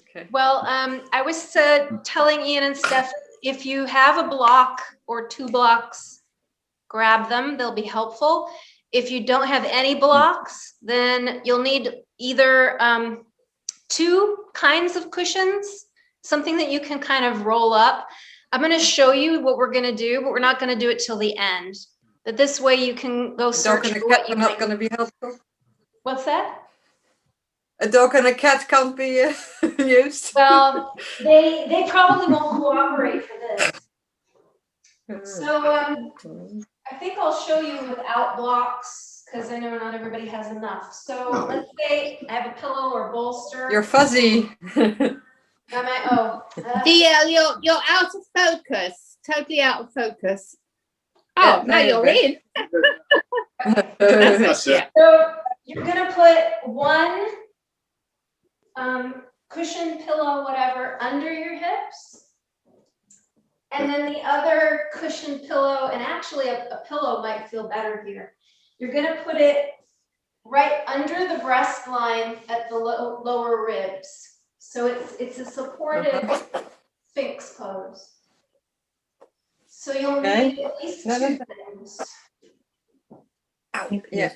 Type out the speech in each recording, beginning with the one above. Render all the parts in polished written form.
Okay. Well, I was telling Ian and Steph, if you have a block or 2 blocks, grab them. They'll be helpful. If you don't have any blocks, then you'll need either 2 kinds of cushions, something that you can kind of roll up. I'm going to show you what we're going to do, but we're not going to do it till the end. But this way you can go search for what you might. Not going to be helpful. What's that? A dog and a cat can't be used. Well, they probably won't cooperate for this. So I think I'll show you without blocks because I know not everybody has enough. So let's say I have a pillow or bolster. You're fuzzy. Am I? Oh. DL, you're out of focus. Totally out of focus. Oh, now you're in. So you're gonna put one cushion, pillow, whatever, under your hips. And then the other cushion, pillow, and actually a pillow might feel better here. You're gonna put it right under the breast line at the lower ribs. So it's a supported Sphinx pose. So you'll need at least 2 things. Yeah.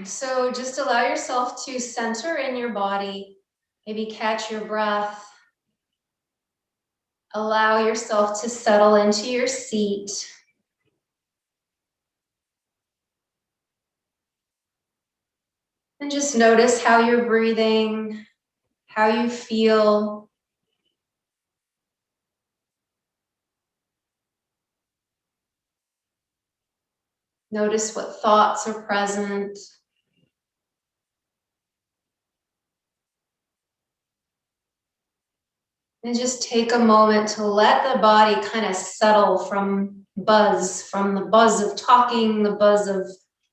So just allow yourself to center in your body, maybe catch your breath. Allow yourself to settle into your seat. And just notice how you're breathing, how you feel. Notice what thoughts are present. And just take a moment to let the body kind of settle from the buzz of talking, the buzz of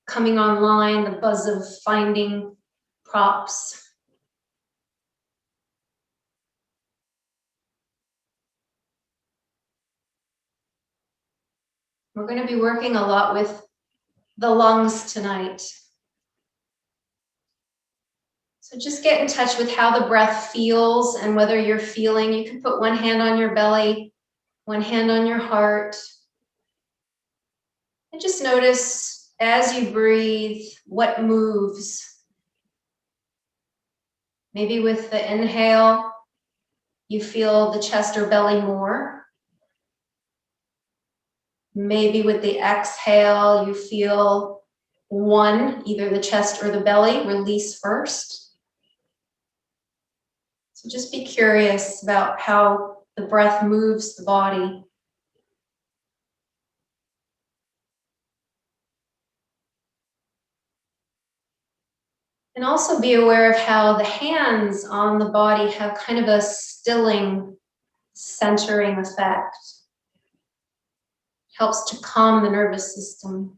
coming online, the buzz of finding props. We're going to be working a lot with the lungs tonight. So just get in touch with how the breath feels and whether you're feeling. You can put one hand on your belly, one hand on your heart. And just notice as you breathe, what moves. Maybe with the inhale, you feel the chest or belly more. Maybe with the exhale, you feel one, either the chest or the belly, release first. So just be curious about how the breath moves the body. And also be aware of how the hands on the body have kind of a stilling, centering effect. Helps to calm the nervous system.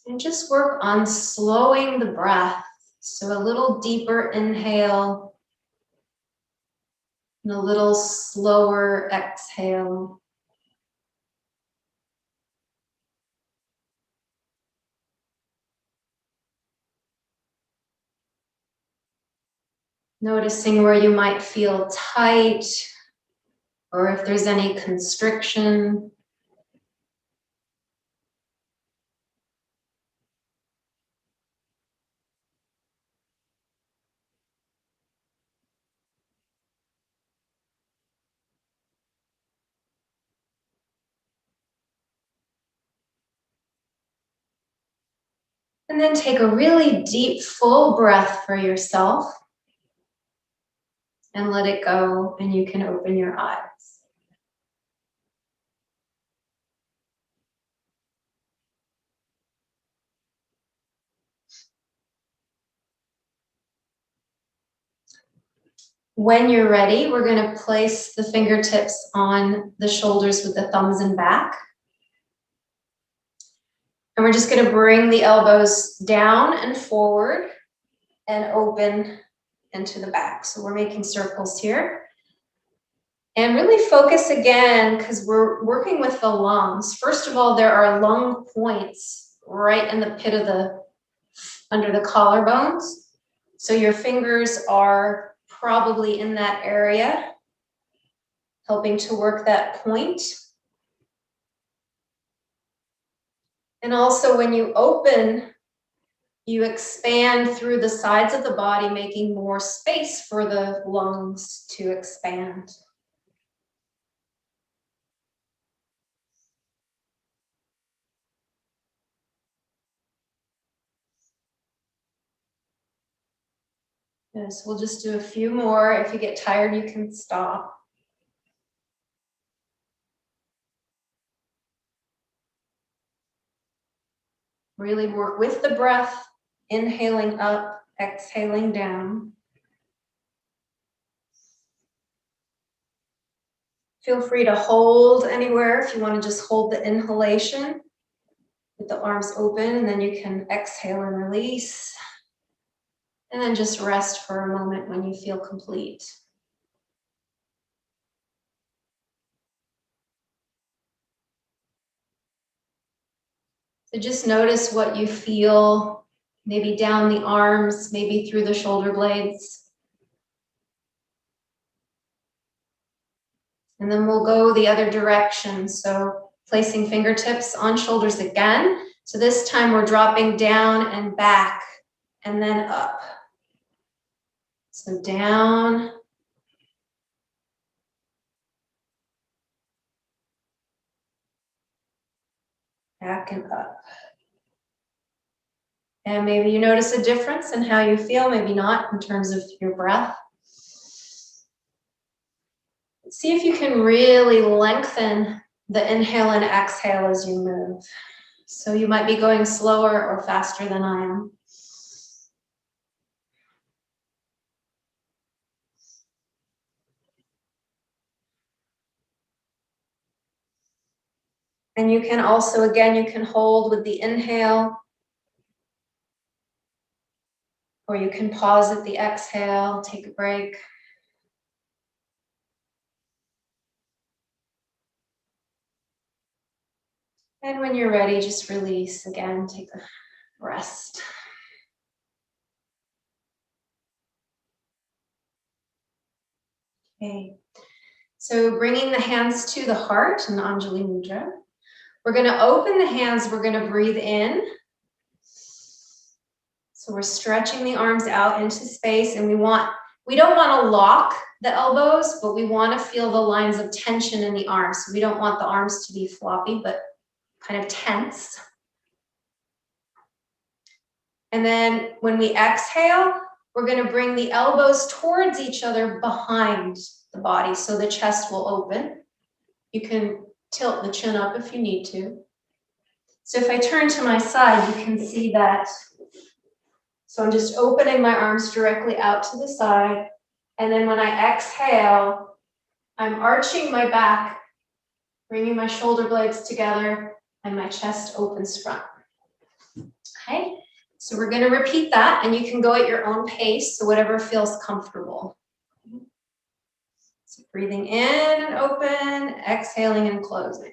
And just work on slowing the breath. So a little deeper inhale and a little slower exhale. Noticing where you might feel tight or if there's any constriction. And then take a really deep, full breath for yourself. And let it go, and you can open your eyes. When you're ready, we're going to place the fingertips on the shoulders with the thumbs and back. And we're just going to bring the elbows down and forward and open into the back. So we're making circles here. And really focus again, because we're working with the lungs. First of all, there are lung points right in the pit of the, under the collarbones. So your fingers are probably in that area, helping to work that point. And also when you open, you expand through the sides of the body, making more space for the lungs to expand. Yes, we'll just do a few more. If you get tired, you can stop. Really work with the breath, inhaling up, exhaling down. Feel free to hold anywhere if you want to just hold the inhalation with the arms open, and then you can exhale and release. And then just rest for a moment when you feel complete. So just notice what you feel, maybe down the arms, maybe through the shoulder blades. And then we'll go the other direction. So placing fingertips on shoulders again. So this time we're dropping down and back and then up. So down. Back and up. And maybe you notice a difference in how you feel, maybe not in terms of your breath. See if you can really lengthen the inhale and exhale as you move. So you might be going slower or faster than I am. And you can also, again, you can hold with the inhale, or you can pause at the exhale, take a break. And when you're ready, just release again, take a rest. Okay, so bringing the hands to the heart in Anjali Mudra. We're going to open the hands, we're going to breathe in. So we're stretching the arms out into space, and we don't want to lock the elbows, but we want to feel the lines of tension in the arms. So we don't want the arms to be floppy, but kind of tense. And then when we exhale, we're going to bring the elbows towards each other behind the body, so the chest will open. You can tilt the chin up if you need to. So if I turn to my side, you can see that. So I'm just opening my arms directly out to the side. And then when I exhale, I'm arching my back, bringing my shoulder blades together, and my chest opens front. Okay, so we're going to repeat that, and you can go at your own pace, so whatever feels comfortable. So breathing in and open, exhaling and closing.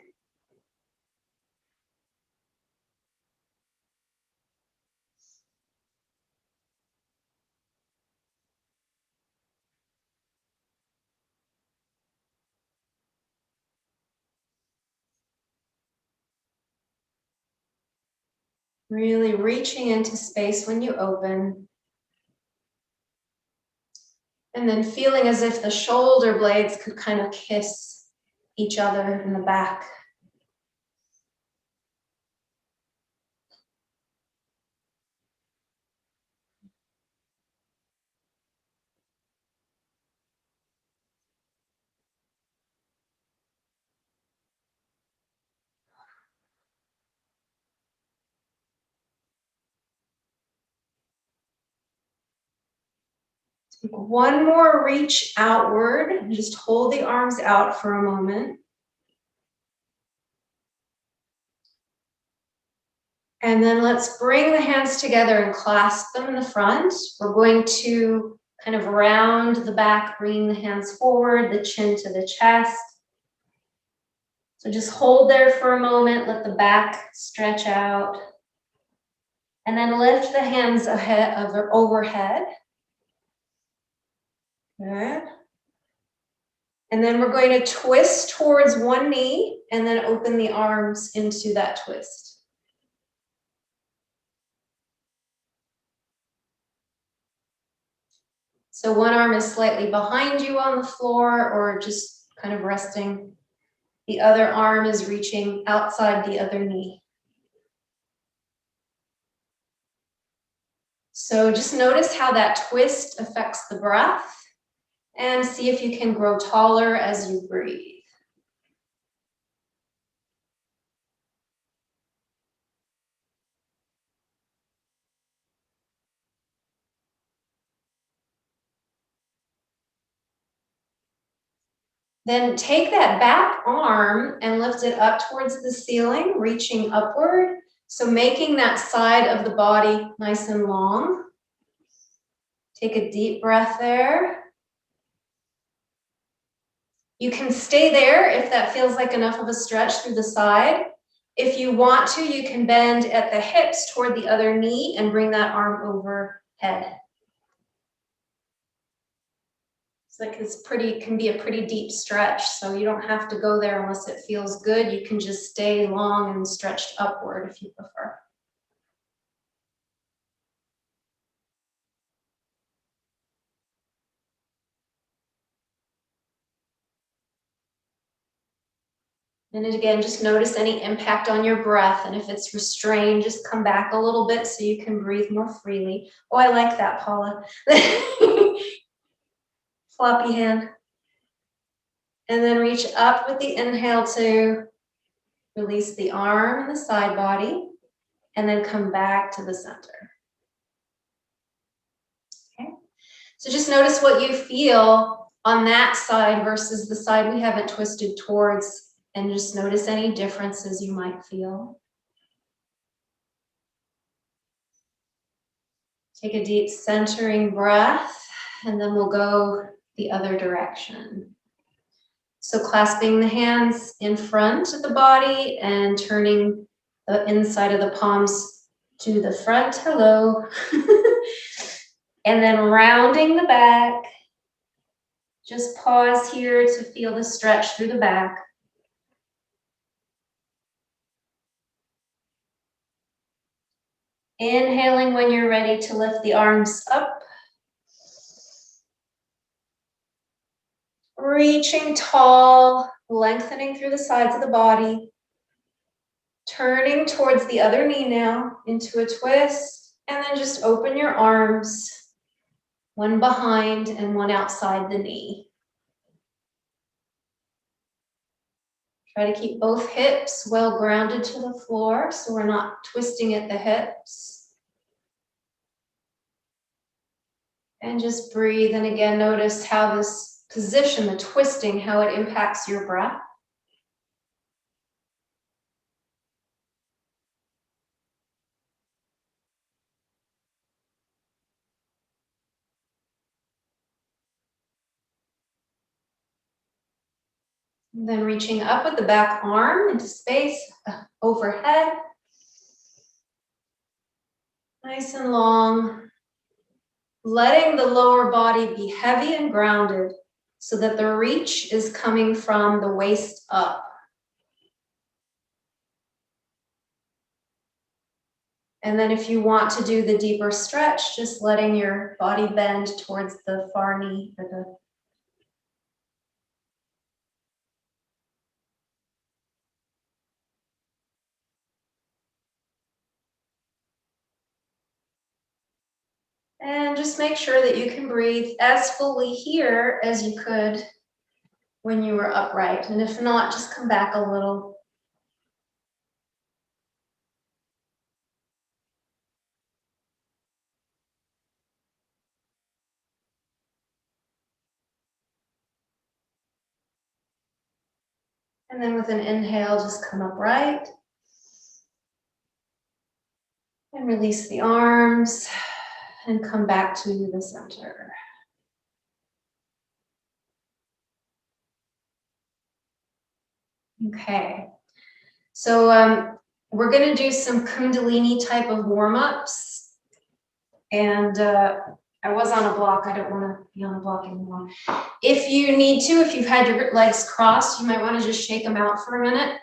Really reaching into space when you open. And then feeling as if the shoulder blades could kind of kiss each other in the back. Take one more reach outward and just hold the arms out for a moment. And then let's bring the hands together and clasp them in the front. We're going to kind of round the back, bringing the hands forward, the chin to the chest. So just hold there for a moment, let the back stretch out. And then lift the hands overhead. Good. And then we're going to twist towards one knee and then open the arms into that twist. So one arm is slightly behind you on the floor or just kind of resting. The other arm is reaching outside the other knee. So just notice how that twist affects the breath and see if you can grow taller as you breathe. Then take that back arm and lift it up towards the ceiling, reaching upward. So making that side of the body nice and long. Take a deep breath there. You can stay there if that feels like enough of a stretch through the side. If you want to, you can bend at the hips toward the other knee and bring that arm overhead. So that can be a pretty deep stretch, so you don't have to go there unless it feels good. You can just stay long and stretched upward if you prefer. And again, just notice any impact on your breath, and if it's restrained, just come back a little bit so you can breathe more freely. Oh, I like that, Paula. Floppy hand. And then reach up with the inhale to release the arm and the side body, and then come back to the center. Okay. So just notice what you feel on that side versus the side we haven't twisted towards, and just notice any differences you might feel. Take a deep centering breath, and then we'll go the other direction. So clasping the hands in front of the body and turning the inside of the palms to the front. Hello. And then rounding the back. Just pause here to feel the stretch through the back. Inhaling when you're ready to lift the arms up. Reaching tall, lengthening through the sides of the body. Turning towards the other knee now into a twist, and then just open your arms, one behind and one outside the knee. Try to keep both hips well grounded to the floor so we're not twisting at the hips. And just breathe, and again, notice how this position, the twisting, how it impacts your breath. And then reaching up with the back arm into space, overhead. Nice and long. Letting the lower body be heavy and grounded so that the reach is coming from the waist up. And then if you want to do the deeper stretch, just letting your body bend towards the far knee or the And just make sure that you can breathe as fully here as you could when you were upright. And if not, just come back a little. And then with an inhale, just come upright. And release the arms and come back to the center. Okay. So we're going to do some kundalini type of warm-ups. And I was on a block. I don't want to be on a block anymore. If you need to, if you've had your legs crossed, you might want to just shake them out for a minute.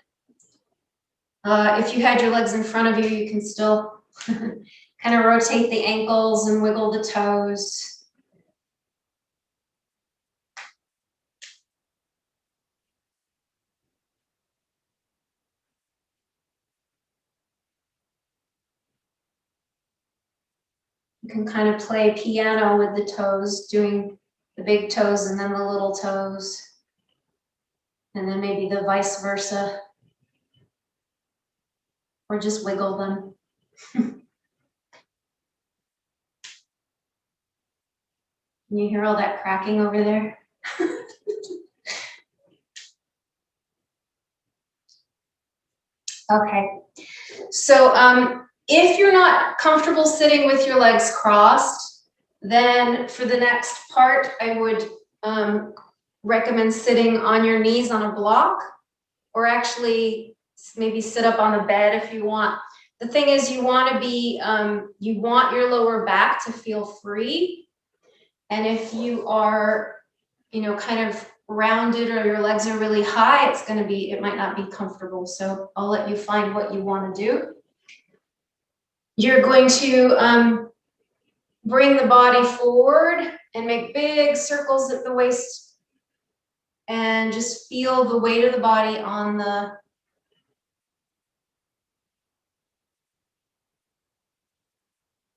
If you had your legs in front of you, you can still kind of rotate the ankles and wiggle the toes. You can kind of play piano with the toes, doing the big toes and then the little toes. And then maybe the vice versa. Or just wiggle them. Can you hear all that cracking over there? Okay. So if you're not comfortable sitting with your legs crossed, then for the next part, I would recommend sitting on your knees on a block, or actually maybe sit up on a bed if you want. The thing is, you want to be, you want your lower back to feel free. And if you are, kind of rounded or your legs are really high, it might not be comfortable. So I'll let you find what you want to do. You're going to bring the body forward and make big circles at the waist and just feel the weight of the body on the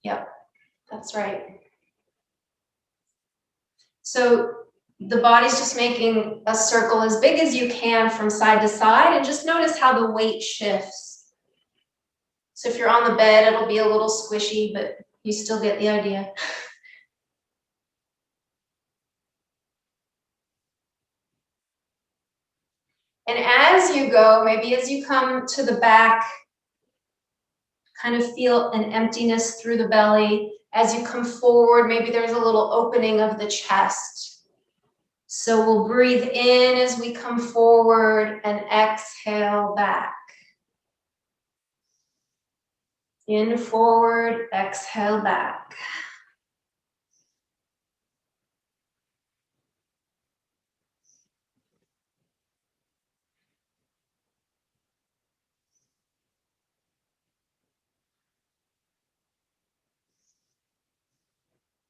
Yep, that's right. So the body's just making a circle as big as you can from side to side, and just notice how the weight shifts. So if you're on the bed, it'll be a little squishy, but you still get the idea. And as you go, maybe as you come to the back, kind of feel an emptiness through the belly. As you come forward, maybe there's a little opening of the chest. So we'll breathe in as we come forward and exhale back. In forward, exhale back.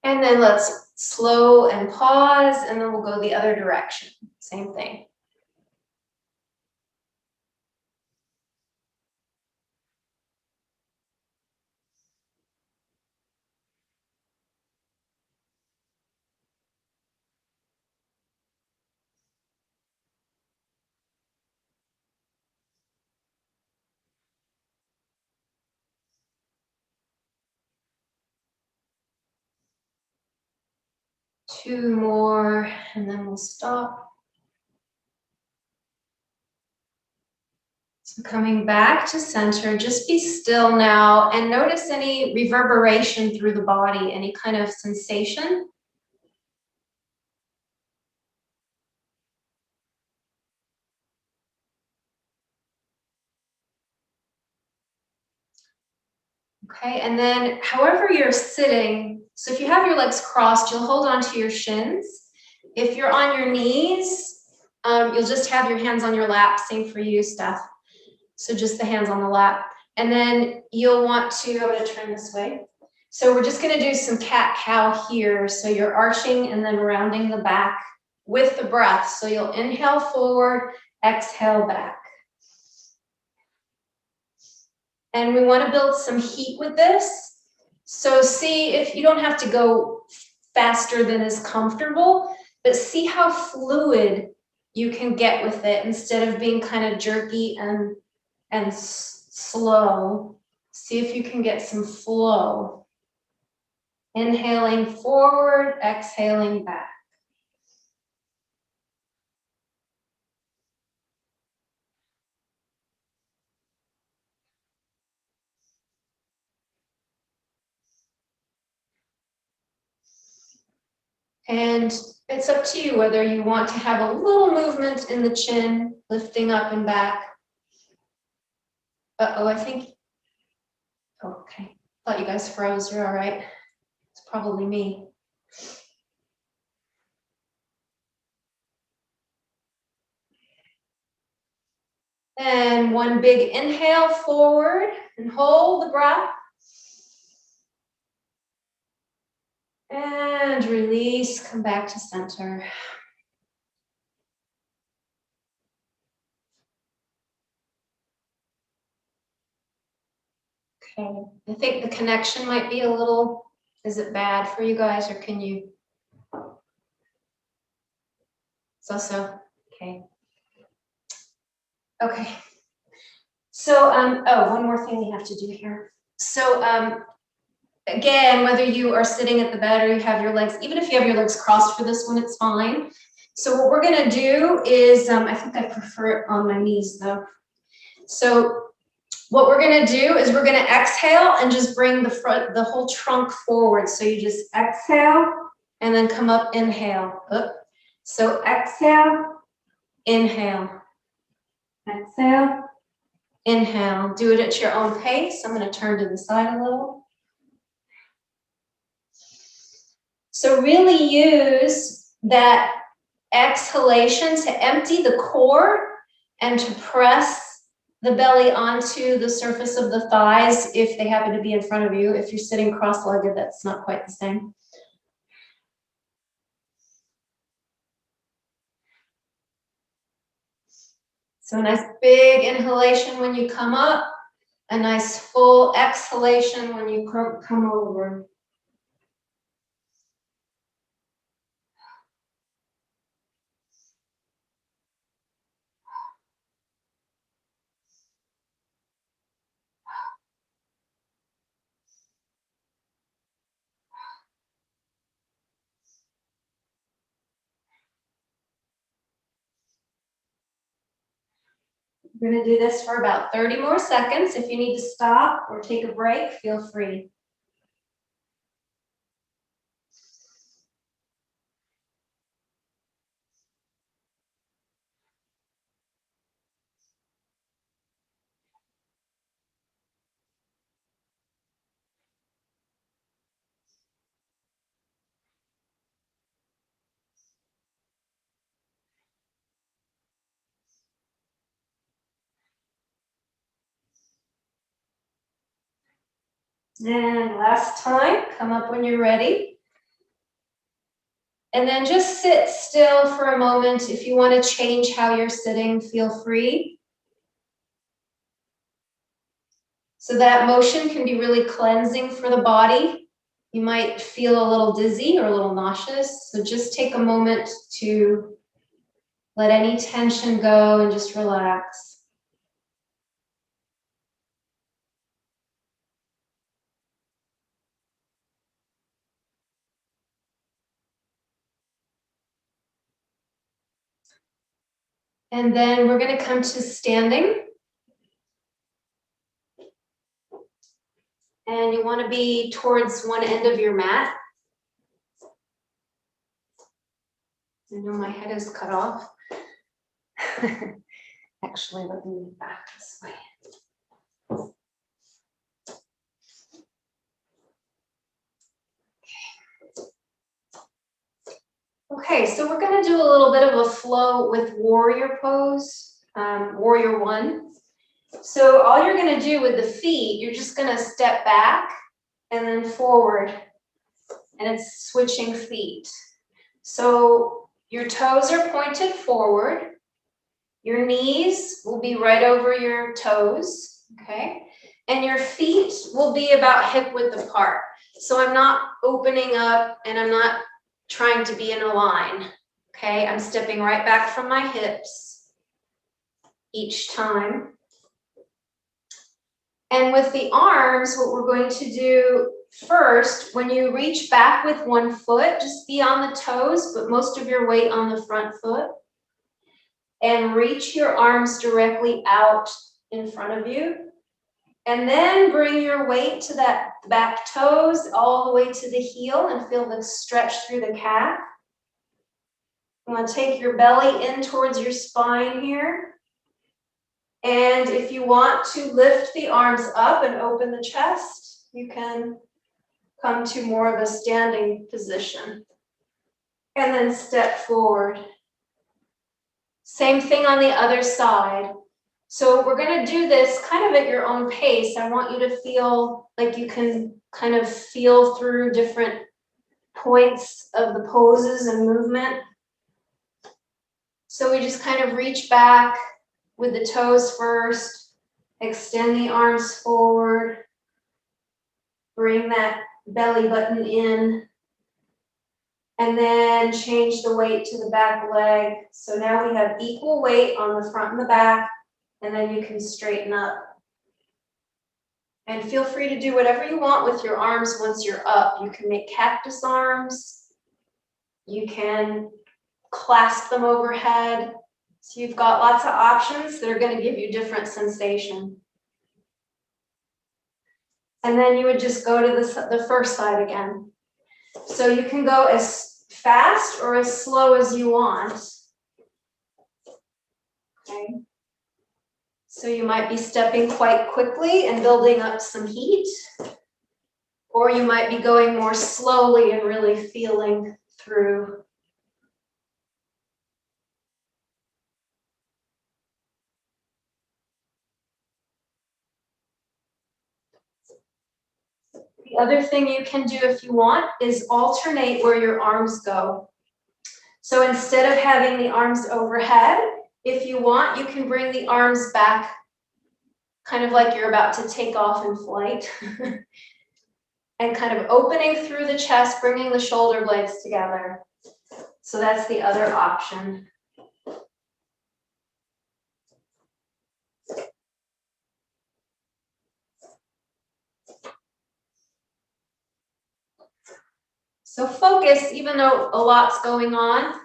And then let's slow and pause, and then we'll go the other direction. Same thing. Two more, and then we'll stop. So coming back to center, just be still now and notice any reverberation through the body, any kind of sensation. Okay, and then however you're sitting, so if you have your legs crossed, you'll hold on to your shins. If you're on your knees, you'll just have your hands on your lap. Same for you, Steph. So just the hands on the lap. And then you'll want to, I'm going to turn this way. So we're just going to do some cat-cow here. So you're arching and then rounding the back with the breath. So you'll inhale forward, exhale back. And we want to build some heat with this. So see if you don't have to go faster than is comfortable, but see how fluid you can get with it instead of being kind of jerky and slow. See if you can get some flow. Inhaling forward, exhaling back. And It's up to you whether you want to have a little movement in the chin, lifting up and back. Uh-oh, I think, oh, okay. Thought you guys froze, you're all right. It's probably me. And one big inhale forward and hold the breath. And release, come back to center. Okay, I think the connection might be a little, is it bad for you guys or can you? So, okay. Okay. So, oh, one more thing we have to do here. So, again, whether you are sitting at the bed or you have your legs, even if you have your legs crossed for this one, it's fine. So what we're gonna do is, I think I prefer it on my knees though. So what we're gonna do is we're gonna exhale and just bring the whole trunk forward. So you just exhale and then come up, inhale. Up. So exhale, inhale, exhale, inhale. Do it at your own pace. I'm gonna turn to the side a little. So really use that exhalation to empty the core and to press the belly onto the surface of the thighs if they happen to be in front of you. If you're sitting cross-legged, that's not quite the same. So a nice big inhalation when you come up, a nice full exhalation when you come over. We're going to do this for about 30 more seconds. If you need to stop or take a break, feel free. And last time, come up when you're ready. And then just sit still for a moment. If you want to change how you're sitting, feel free. So that motion can be really cleansing for the body. You might feel a little dizzy or a little nauseous. So just take a moment to let any tension go and just relax. And then we're going to come to standing. And you want to be towards one end of your mat. I know my head is cut off. Actually, let me move back this way. Okay, so we're going to do a little bit of a flow with warrior pose, warrior one. So all you're going to do with the feet, you're just going to step back and then forward, and it's switching feet. So your toes are pointed forward. Your knees will be right over your toes, okay? And your feet will be about hip width apart. So I'm not opening up and I'm not trying to be in a line, okay? I'm stepping right back from my hips each time. And with the arms, what we're going to do first, when you reach back with one foot, just be on the toes, but most of your weight on the front foot. And reach your arms directly out in front of you. And then bring your weight to that back toes all the way to the heel and feel the stretch through the calf. You want to take your belly in towards your spine here. And if you want to lift the arms up and open the chest, you can come to more of a standing position. And then step forward. Same thing on the other side. So we're going to do this kind of at your own pace. I want you to feel like you can kind of feel through different points of the poses and movement. So we just kind of reach back with the toes first, extend the arms forward, bring that belly button in, and then change the weight to the back leg. So now we have equal weight on the front and the back, and then you can straighten up. And feel free to do whatever you want with your arms once you're up. You can make cactus arms. You can clasp them overhead. So you've got lots of options that are going to give you different sensation. And then you would just go to the first side again. So you can go as fast or as slow as you want. Okay. So you might be stepping quite quickly and building up some heat, or you might be going more slowly and really feeling through. The other thing you can do if you want is alternate where your arms go. So instead of having the arms overhead, if you want, you can bring the arms back kind of like you're about to take off in flight. And kind of opening through the chest, bringing the shoulder blades together. So that's the other option. So focus, even though a lot's going on,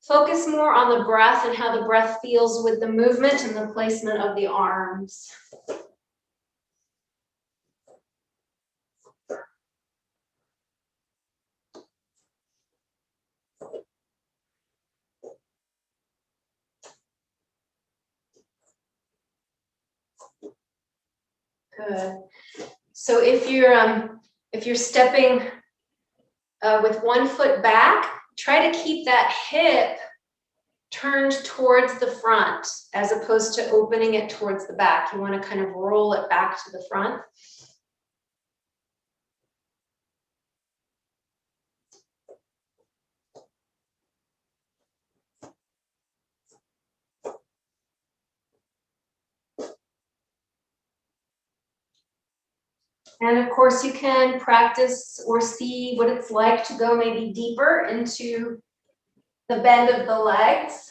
focus more on the breath and how the breath feels with the movement and the placement of the arms. Good. So if you're stepping with one foot back, try to keep that hip turned towards the front as opposed to opening it towards the back. You want to kind of roll it back to the front. And of course, you can practice or see what it's like to go maybe deeper into the bend of the legs.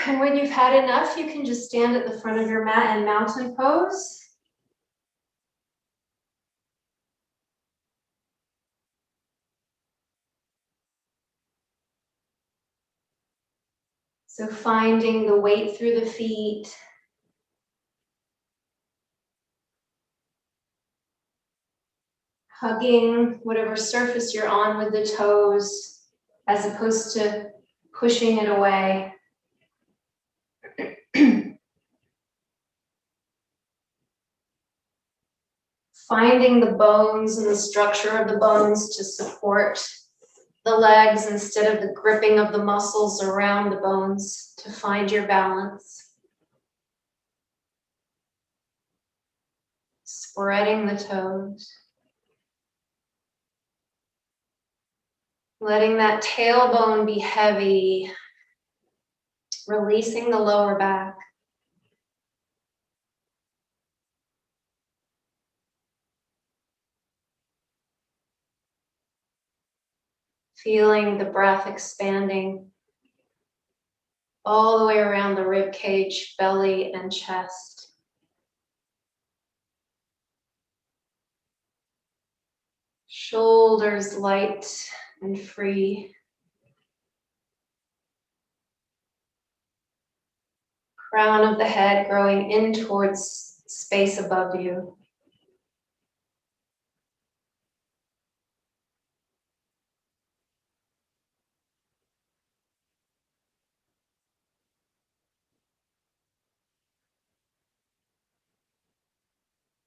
And when you've had enough, you can just stand at the front of your mat in mountain pose. So finding the weight through the feet. Hugging whatever surface you're on with the toes, as opposed to pushing it away. Finding the bones and the structure of the bones to support the legs instead of the gripping of the muscles around the bones to find your balance. Spreading the toes. Letting that tailbone be heavy. Releasing the lower back. Feeling the breath expanding all the way around the rib cage, belly, and chest. Shoulders light and free. Crown of the head growing in towards space above you.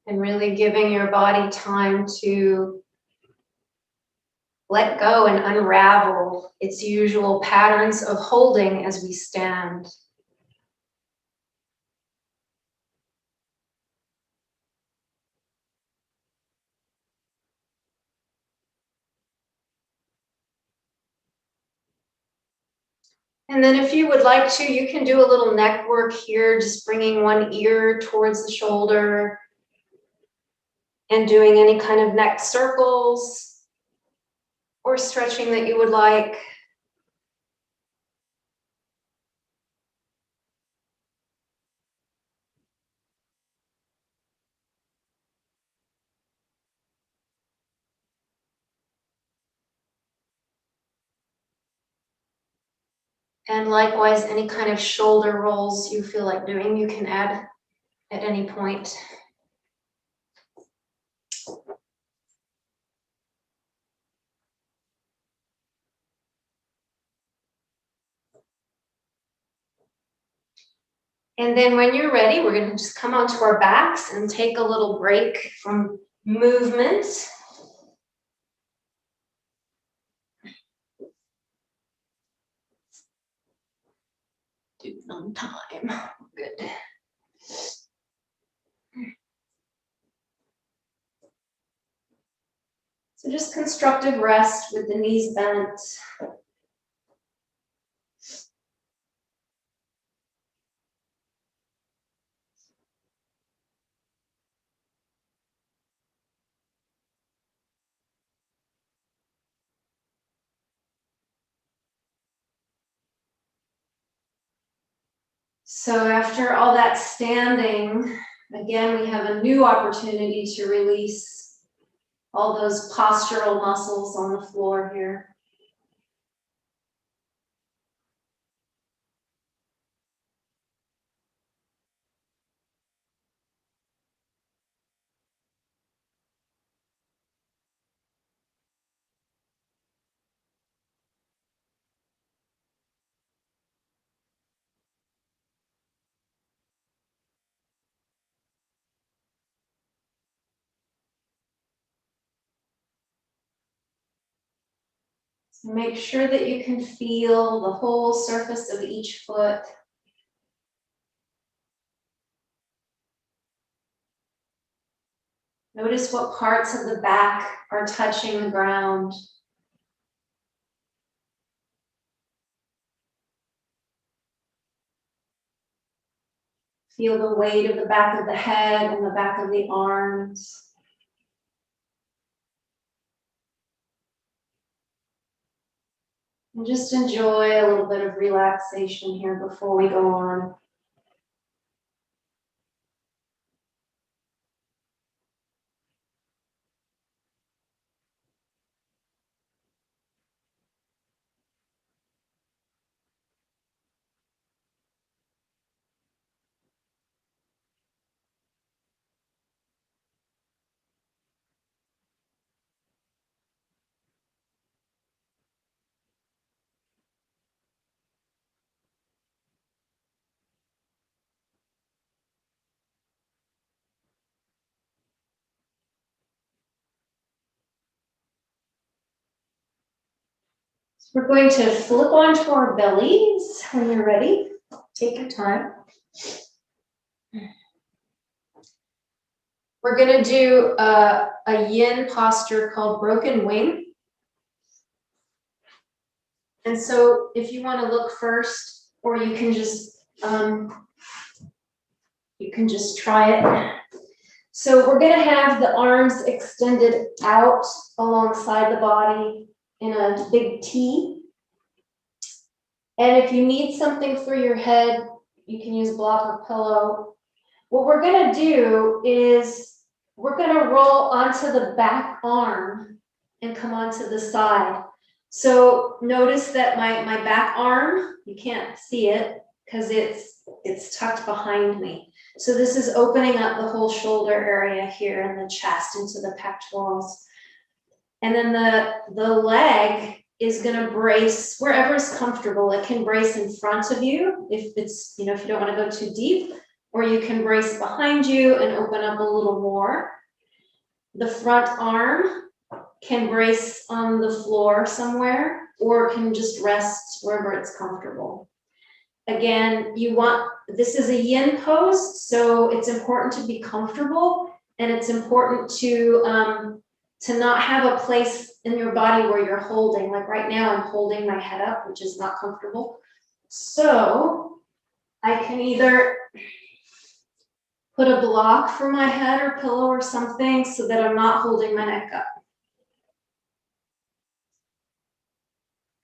And really giving your body time to let go and unravel its usual patterns of holding as we stand. And then if you would like to, you can do a little neck work here, just bringing one ear towards the shoulder and doing any kind of neck circles or stretching that you would like. And likewise, any kind of shoulder rolls you feel like doing, you can add at any point. And then when you're ready, we're going to just come onto our backs and take a little break from movement. Do some time. Good. So just constructive rest with the knees bent. So after all that standing, again, we have a new opportunity to release all those postural muscles on the floor here. So make sure that you can feel the whole surface of each foot. Notice what parts of the back are touching the ground. Feel the weight of the back of the head and the back of the arms. And just enjoy a little bit of relaxation here before we go on. So we're going to flip onto our bellies when you're ready. Take your time. We're going to do a yin posture called broken wing. And so if you want to look first, or you can just try it. So we're going to have the arms extended out alongside the body in a big T. And if you need something for your head, you can use block or pillow. What we're gonna do is we're gonna roll onto the back arm and come onto the side. So notice that my back arm, you can't see it because it's tucked behind me. So this is opening up the whole shoulder area here and the chest into the pectorals. And then the leg is gonna brace wherever's comfortable. It can brace in front of you if it's, if you don't wanna go too deep, or you can brace behind you and open up a little more. The front arm can brace on the floor somewhere, or can just rest wherever it's comfortable. Again, this is a yin pose, so it's important to be comfortable, and it's important to not have a place in your body where you're holding. Like right now, I'm holding my head up, which is not comfortable. So I can either put a block for my head or pillow or something so that I'm not holding my neck up.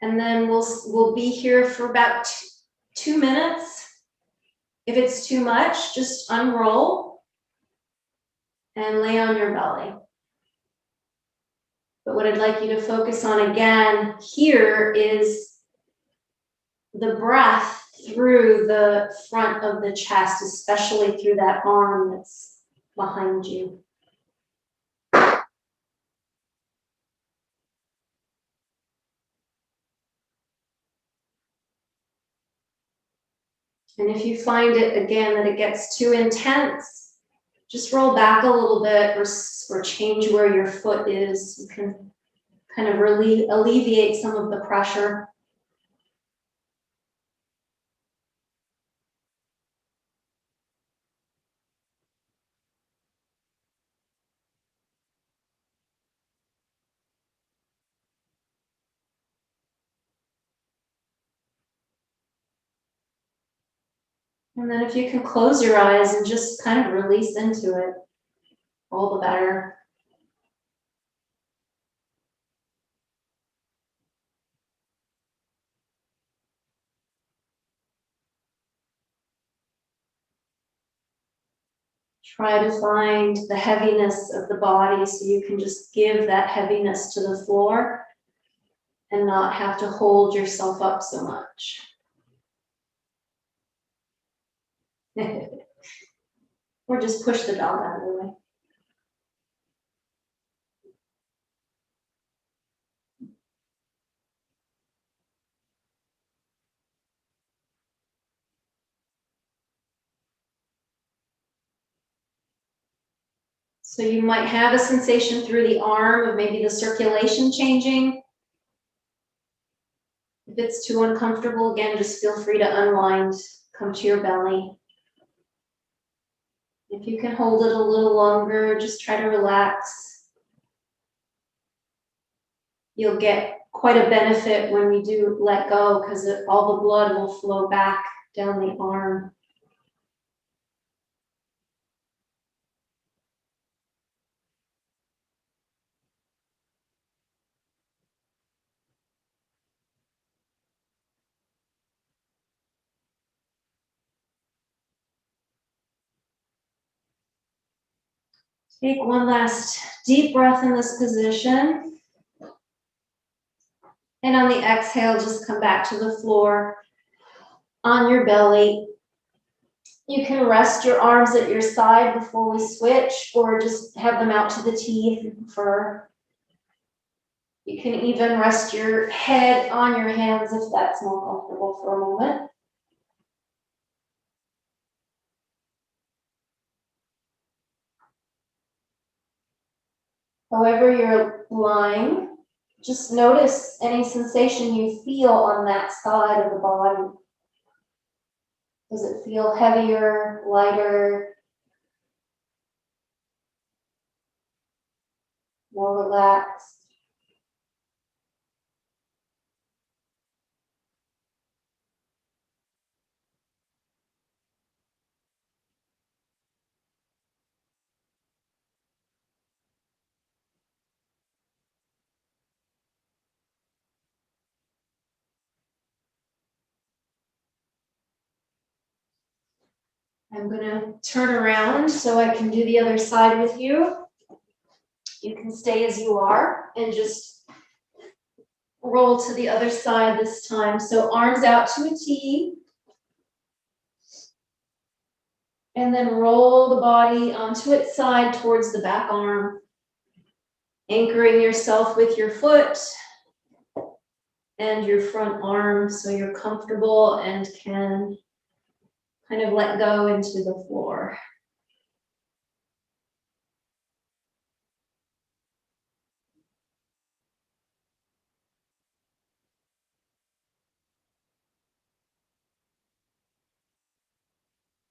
And then we'll be here for about 2 minutes. If it's too much, just unroll and lay on your belly. But what I'd like you to focus on again here is the breath through the front of the chest, especially through that arm that's behind you. And if you find it again that it gets too intense, just roll back a little bit or change where your foot is. You can kind of alleviate some of the pressure. And then if you can close your eyes and just kind of release into it, all the better. Try to find the heaviness of the body so you can just give that heaviness to the floor and not have to hold yourself up so much. Or just push the dog out of the way. So you might have a sensation through the arm of maybe the circulation changing. If it's too uncomfortable, again, just feel free to unwind, come to your belly. If you can hold it a little longer, just try to relax. You'll get quite a benefit when we do let go because all the blood will flow back down the arm. Take one last deep breath in this position. And on the exhale, just come back to the floor on your belly. You can rest your arms at your side before we switch, or just have them out to the T if you prefer. You can even rest your head on your hands if that's more comfortable for a moment. However you're lying, just notice any sensation you feel on that side of the body. Does it feel heavier, lighter, more relaxed? I'm gonna turn around so I can do the other side with you. You can stay as you are and just roll to the other side this time. So arms out to a T. And then roll the body onto its side towards the back arm, anchoring yourself with your foot and your front arm so you're comfortable and can kind of let go into the floor.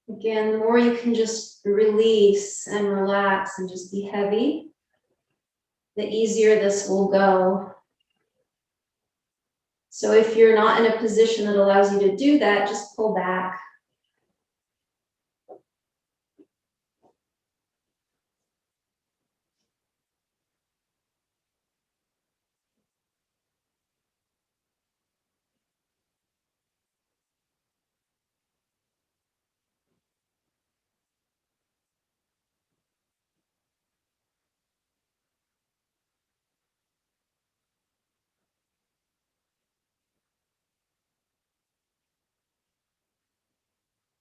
Again, the more you can just release and relax and just be heavy, the easier this will go. So if you're not in a position that allows you to do that, just pull back.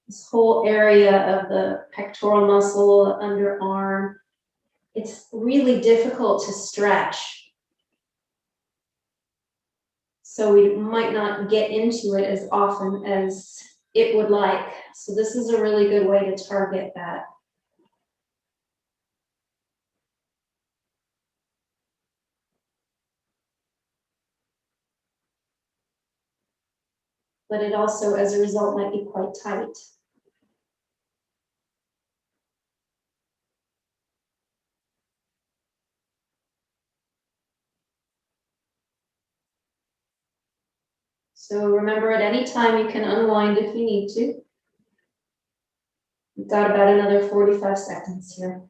This whole area of the pectoral muscle, underarm, it's really difficult to stretch. So we might not get into it as often as it would like. So this is a really good way to target that. But it also, as a result, might be quite tight. So remember, at any time you can unwind if you need to. We've got about another 45 seconds here.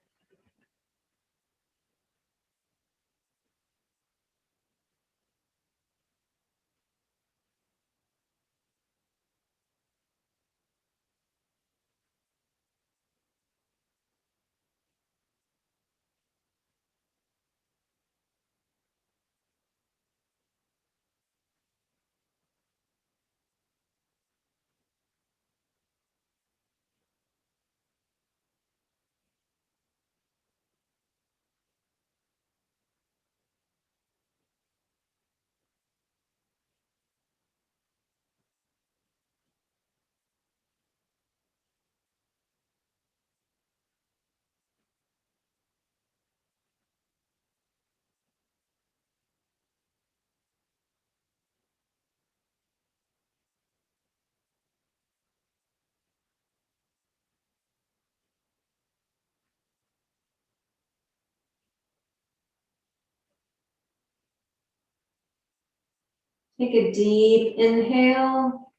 Take a deep inhale.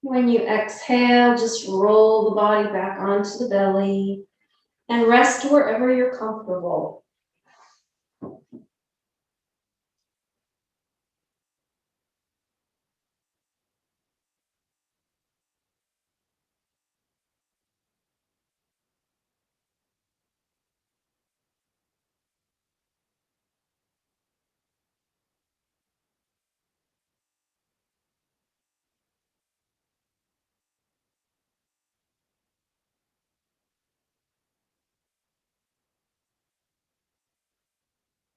When you exhale, just roll the body back onto the belly and rest wherever you're comfortable.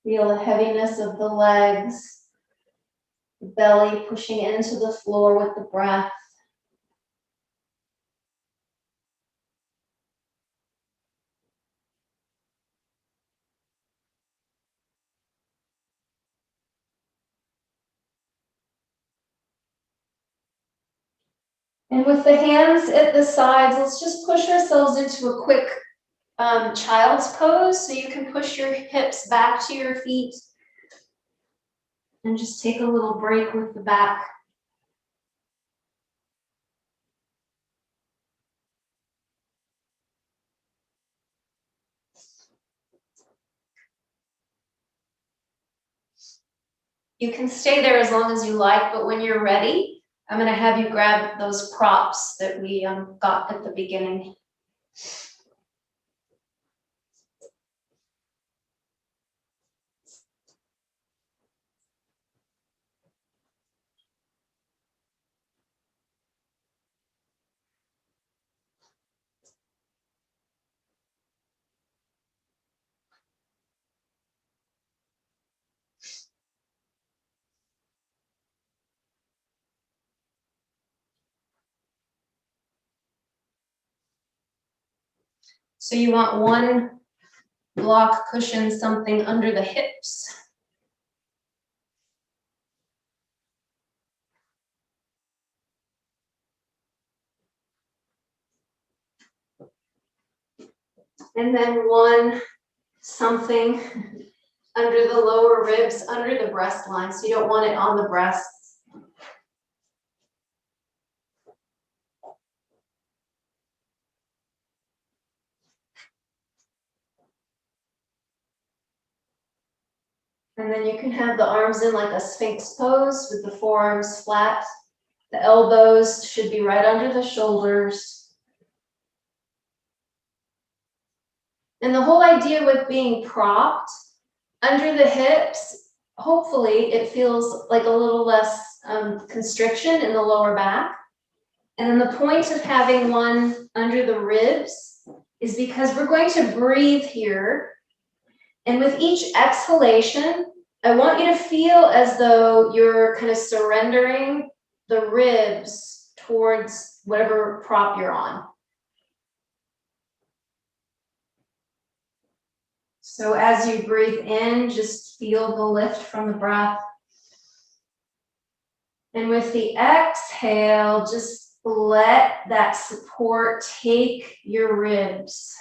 Feel the heaviness of the legs, the belly pushing into the floor with the breath. And with the hands at the sides, let's just push ourselves into a quick child's pose. So you can push your hips back to your feet and just take a little break with the back. You can stay there as long as you like, but when you're ready, I'm gonna have you grab those props that we got at the beginning. So you want one block cushion, something under the hips. And then one something under the lower ribs, under the breast line. So you don't want it on the breasts. And then you can have the arms in like a sphinx pose with the forearms flat. The elbows should be right under the shoulders. And the whole idea with being propped under the hips, hopefully it feels like a little less constriction in the lower back. And then the point of having one under the ribs is because we're going to breathe here. And with each exhalation, I want you to feel as though you're kind of surrendering the ribs towards whatever prop you're on. So as you breathe in, just feel the lift from the breath. And with the exhale, just let that support take your ribs.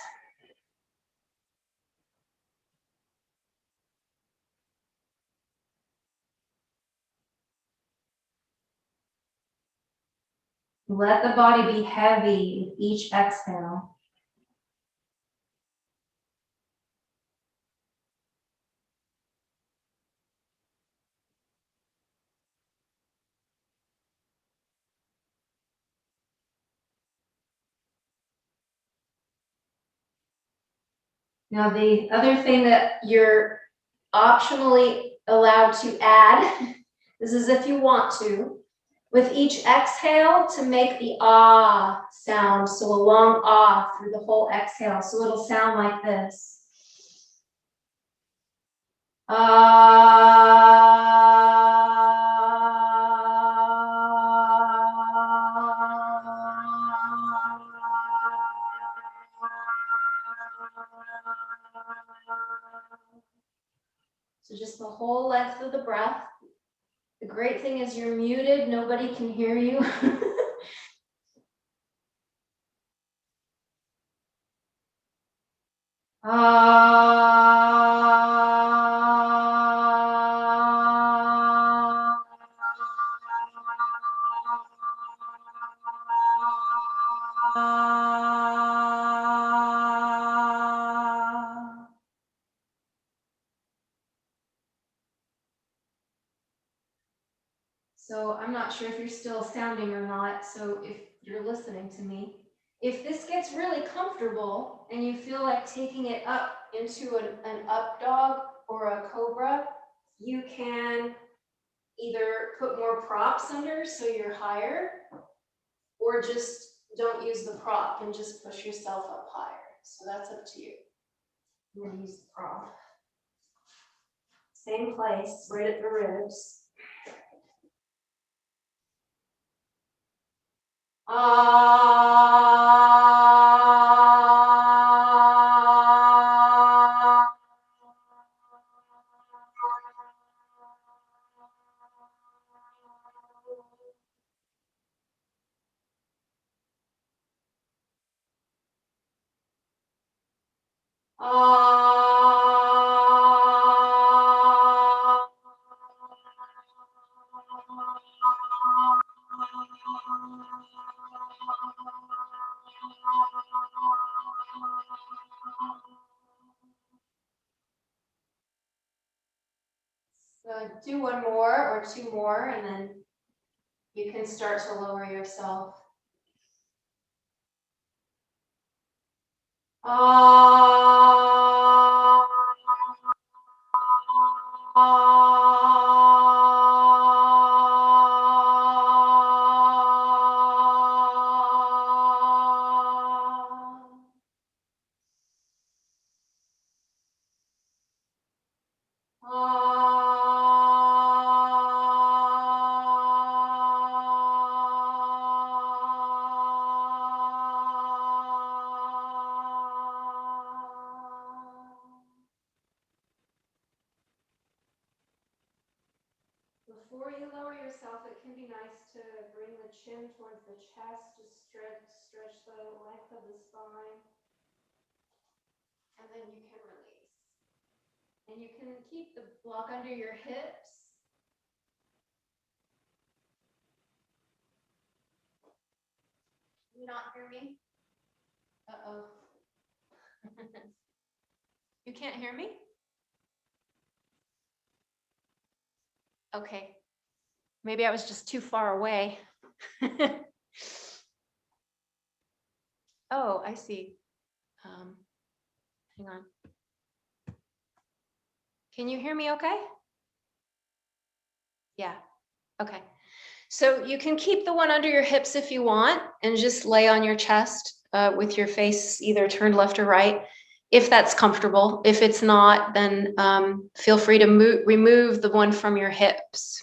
Let the body be heavy with each exhale. Now, the other thing that you're optionally allowed to add, this is if you want to, with each exhale to make the ah sound. So a long ah through the whole exhale. So it'll sound like this. So just the whole length of the breath. The great thing is you're muted, nobody can hear you. So I'm not sure if you're still sounding or not, so if you're listening to me, if this gets really comfortable and you feel like taking it up into an up dog or a cobra, you can either put more props under so you're higher, or just don't use the prop and just push yourself up higher. So that's up to you. I'm going to use the prop. Same place, right at the ribs. So do one more or two more and then you can start to lower yourself. Before you lower yourself, it can be nice to bring the chin towards the chest, just stretch the length of the spine, and then you can release. And you can keep the block under your hips. Can you not hear me? Uh-oh. You can't hear me? Okay. Maybe I was just too far away. Oh, I see. Hang on. Can you hear me okay? Yeah. Okay. So you can keep the one under your hips if you want and just lay on your chest with your face either turned left or right, if that's comfortable. If it's not, then feel free to remove the one from your hips.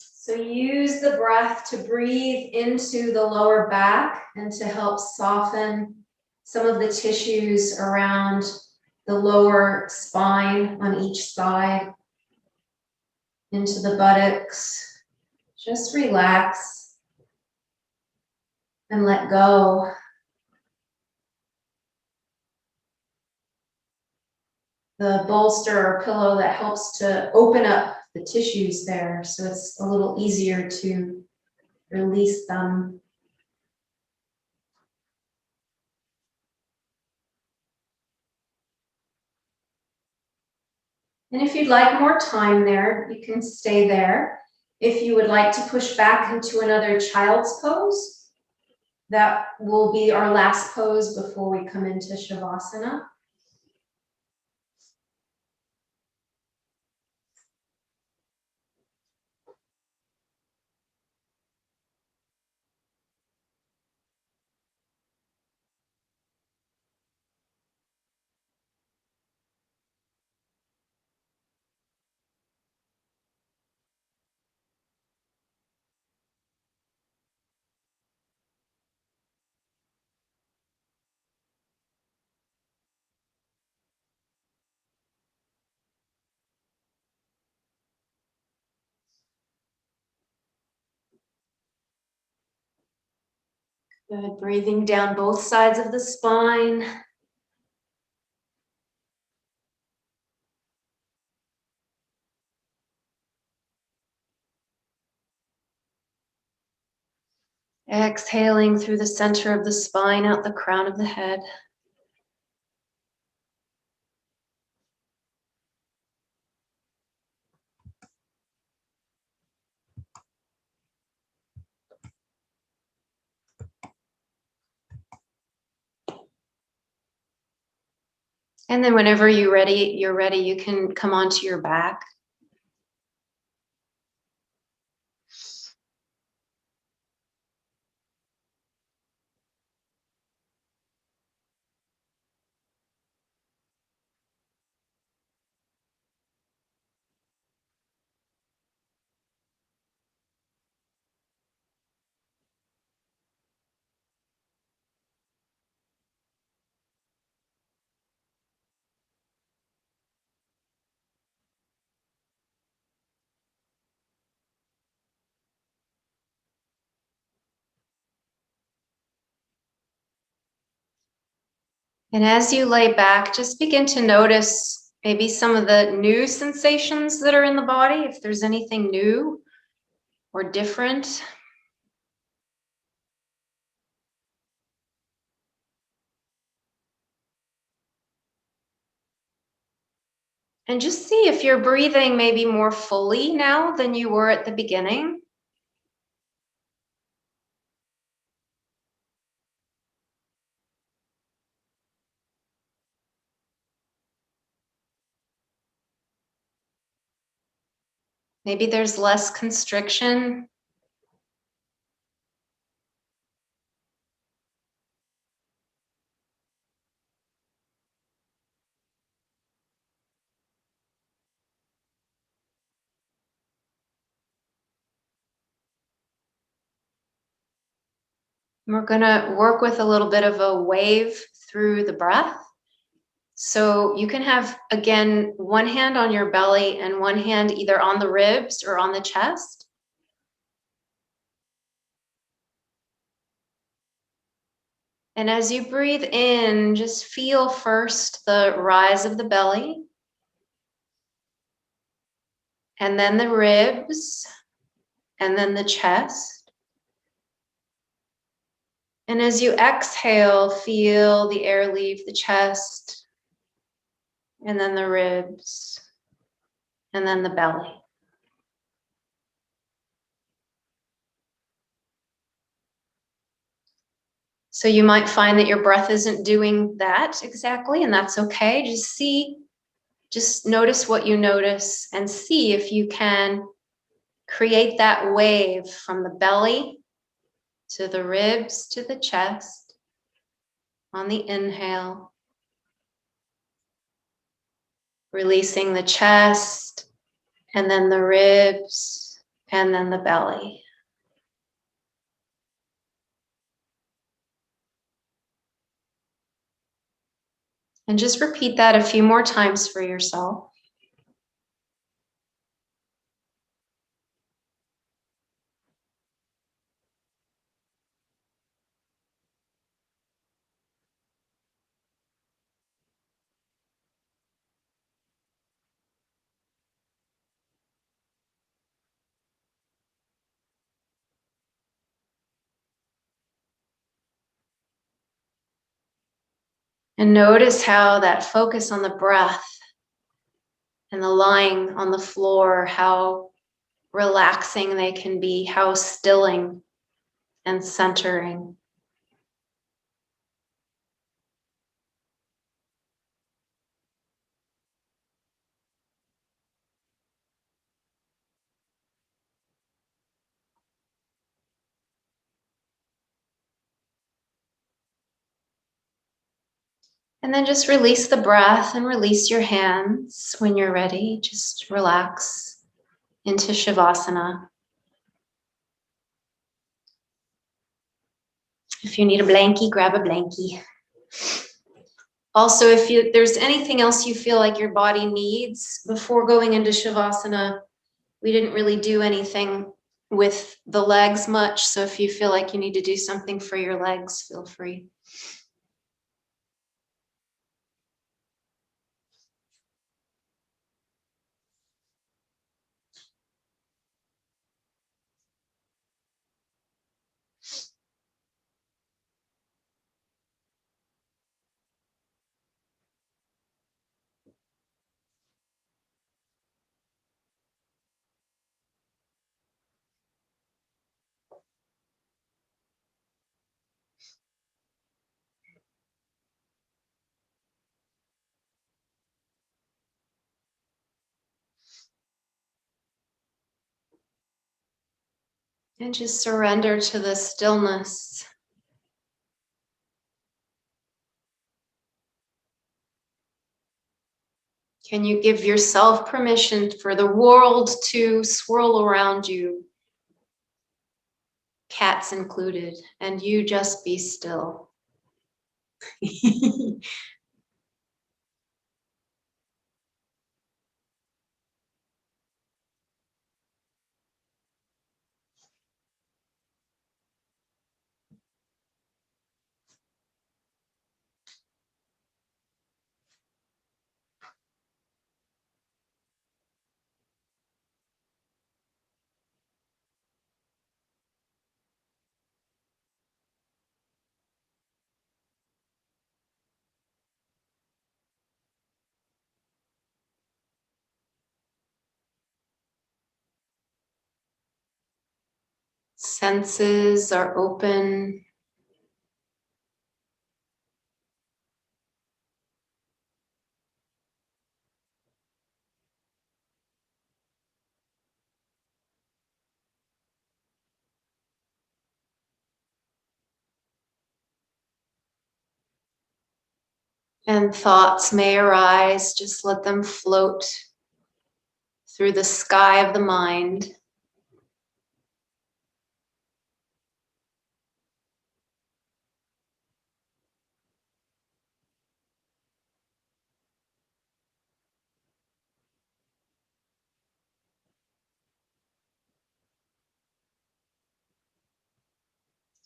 So use the breath to breathe into the lower back and to help soften some of the tissues around the lower spine on each side, into the buttocks. Just relax and let go. The bolster or pillow that helps to open up the tissues there, so it's a little easier to release them. And if you'd like more time there, you can stay there. If you would like to push back into another child's pose, that will be our last pose before we come into Shavasana. Good, breathing down both sides of the spine. Exhaling through the center of the spine, out the crown of the head. And then whenever you're ready, you can come onto your back. And as you lay back, just begin to notice maybe some of the new sensations that are in the body, if there's anything new or different. And just see if you're breathing maybe more fully now than you were at the beginning. Maybe there's less constriction. We're going to work with a little bit of a wave through the breath. So you can have, again, one hand on your belly and one hand either on the ribs or on the chest. And as you breathe in, just feel first the rise of the belly, and then the ribs, and then the chest. And as you exhale, feel the air leave the chest, and then the ribs, and then the belly. So you might find that your breath isn't doing that exactly, and that's okay. Just notice what you notice and see if you can create that wave from the belly to the ribs to the chest on the inhale, releasing the chest and then the ribs and then the belly. And just repeat that a few more times for yourself. And notice how that focus on the breath and the lying on the floor, how relaxing they can be, how stilling and centering. And then just release the breath and release your hands when you're ready. Just relax into Shavasana. If you need a blankie, grab a blankie. Also, if there's anything else you feel like your body needs before going into Shavasana, we didn't really do anything with the legs much. So if you feel like you need to do something for your legs, feel free. And just surrender to the stillness. Can you give yourself permission for the world to swirl around you, cats included, and you just be still? senses are open. And thoughts may arise, just let them float through the sky of the mind.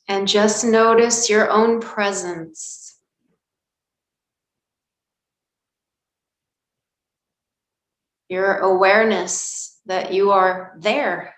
And just notice your own presence. Your awareness that you are there.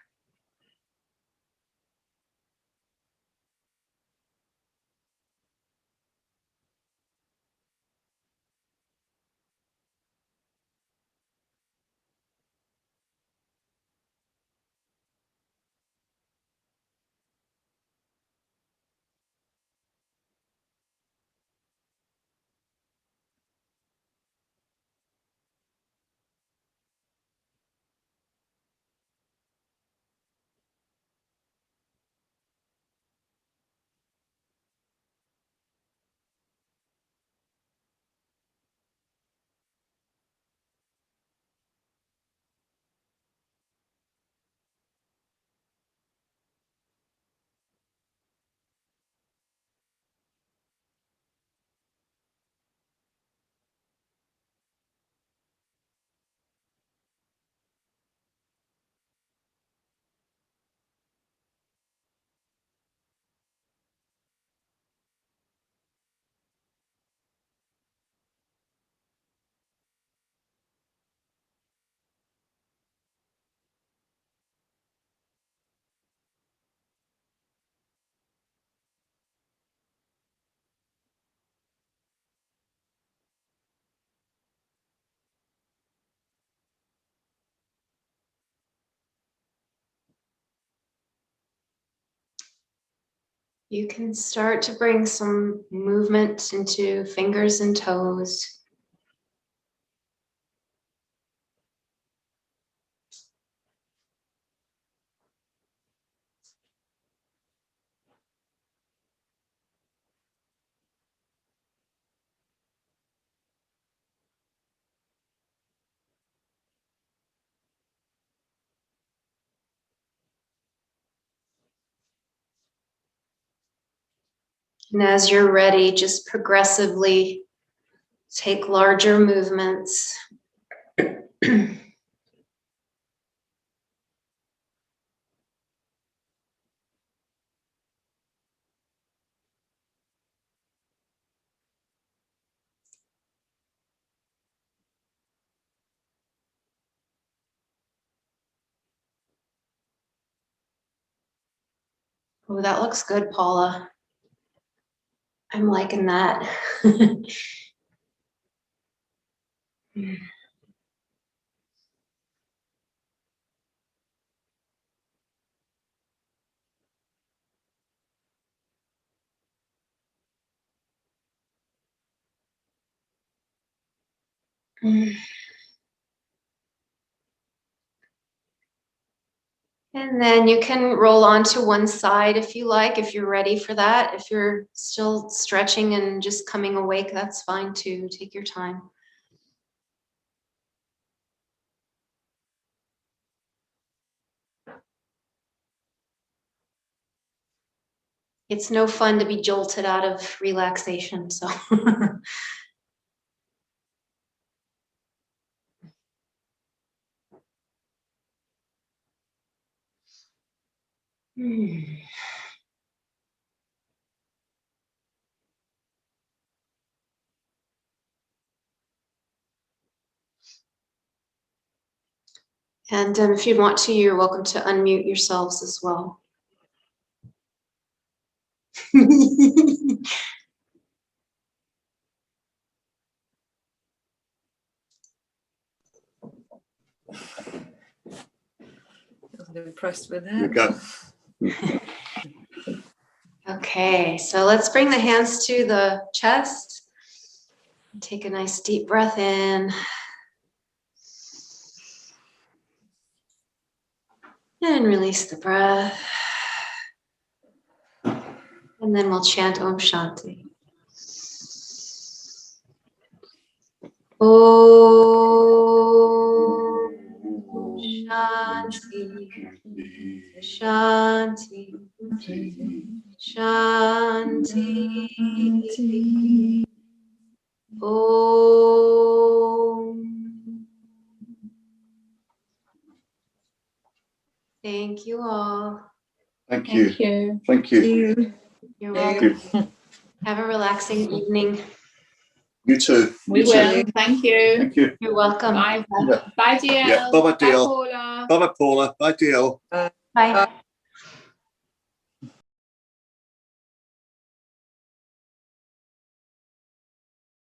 You can start to bring some movement into fingers and toes. And as you're ready, just progressively take larger movements. Oh, that looks good, Paula. I'm liking that. And then you can roll onto one side if you like, if you're ready for that. If you're still stretching and just coming awake, that's fine too. Take your time. It's no fun to be jolted out of relaxation, so. And if you want to, you're welcome to unmute yourselves as well. I wasn't impressed with You that. got Okay, so let's bring the hands to the chest. Take a nice deep breath in. And release the breath. And then we'll chant Om Shanti. Om Shanti. Shanti. Shanti. Om. Thank you all. Thank you. Thank you. Thank you. You're Thank welcome. Have a relaxing evening. You too. We You too. will. Thank you. Thank you. You're welcome. Bye. Yeah. Bye, DL. Yeah. Bye-bye, Bye, DL. Paula. Bye-bye, Paula. Bye, DL. Bye.